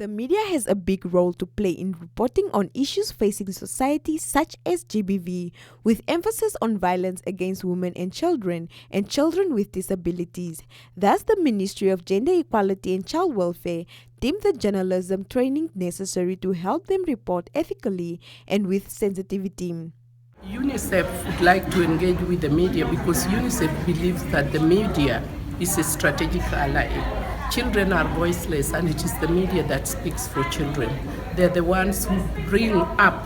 The media has a big role to play in reporting on issues facing society such as GBV, with emphasis on violence against women and children with disabilities. Thus, the Ministry of Gender Equality and Child Welfare deemed the journalism training necessary to help them report ethically and with sensitivity. UNICEF would like to engage with the media because UNICEF believes that the media is a strategic ally. Children are voiceless, and it is the media that speaks for children. They're the ones who bring up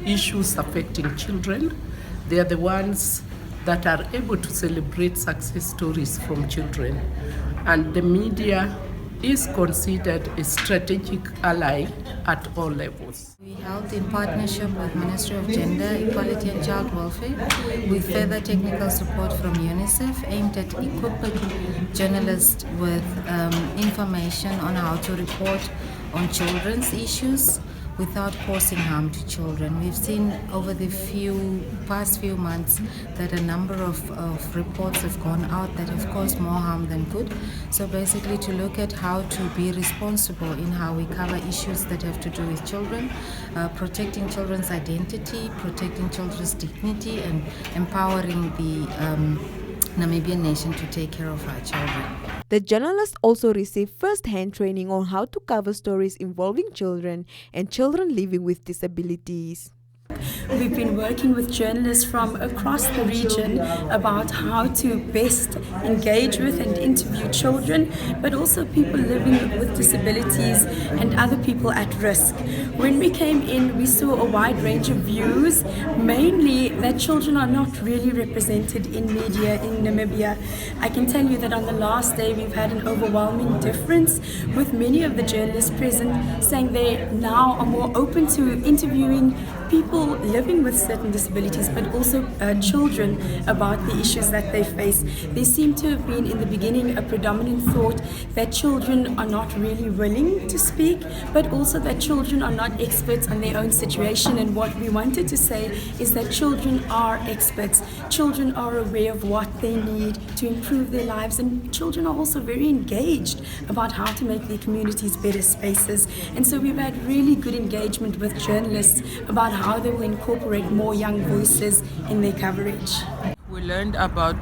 issues affecting children. They are the ones that are able to celebrate success stories from children. And the media is considered a strategic ally at all levels. We held in partnership with Ministry of Gender Equality and Child Welfare with further technical support from UNICEF aimed at equipping journalists with information on how to report on children's issues without causing harm to children. We've seen over the past few months that a number of reports have gone out that have caused more harm than good. So basically to look at how to be responsible in how we cover issues that have to do with children, protecting children's identity, protecting children's dignity, and empowering the Namibian nation to take care of our children. The journalists also received first-hand training on how to cover stories involving children and children living with disabilities. We've been working with journalists from across the region about how to best engage with and interview children, but also people living with disabilities and other people at risk. When we came in, we saw a wide range of views, mainly that children are not really represented in media in Namibia. I can tell you that on the last day we've had an overwhelming difference, with many of the journalists present saying they now are more open to interviewing people living with certain disabilities, but also children, about the issues that they face. There seemed to have been in the beginning a predominant thought that children are not really willing to speak, but also that children are not experts on their own situation. And what we wanted to say is that children are experts. Children are aware of what they need to improve their lives, and children are also very engaged about how to make their communities better spaces. And so we've had really good engagement with journalists about how they will incorporate more young voices in their coverage. We learned about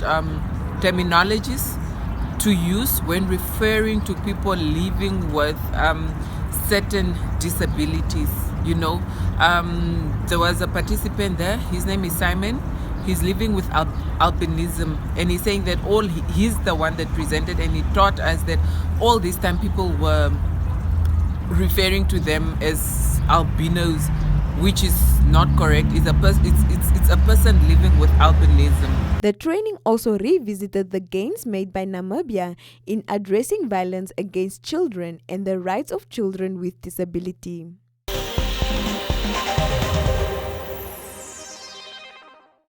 terminologies to use when referring to people living with certain disabilities. You know, there was a participant there, his name is Simon. He's living with albinism, and he's saying that he's the one that presented, and he taught us that all this time people were referring to them as albinos, which is not correct. It's a person living with albinism. The training also revisited the gains made by Namibia in addressing violence against children and the rights of children with disability.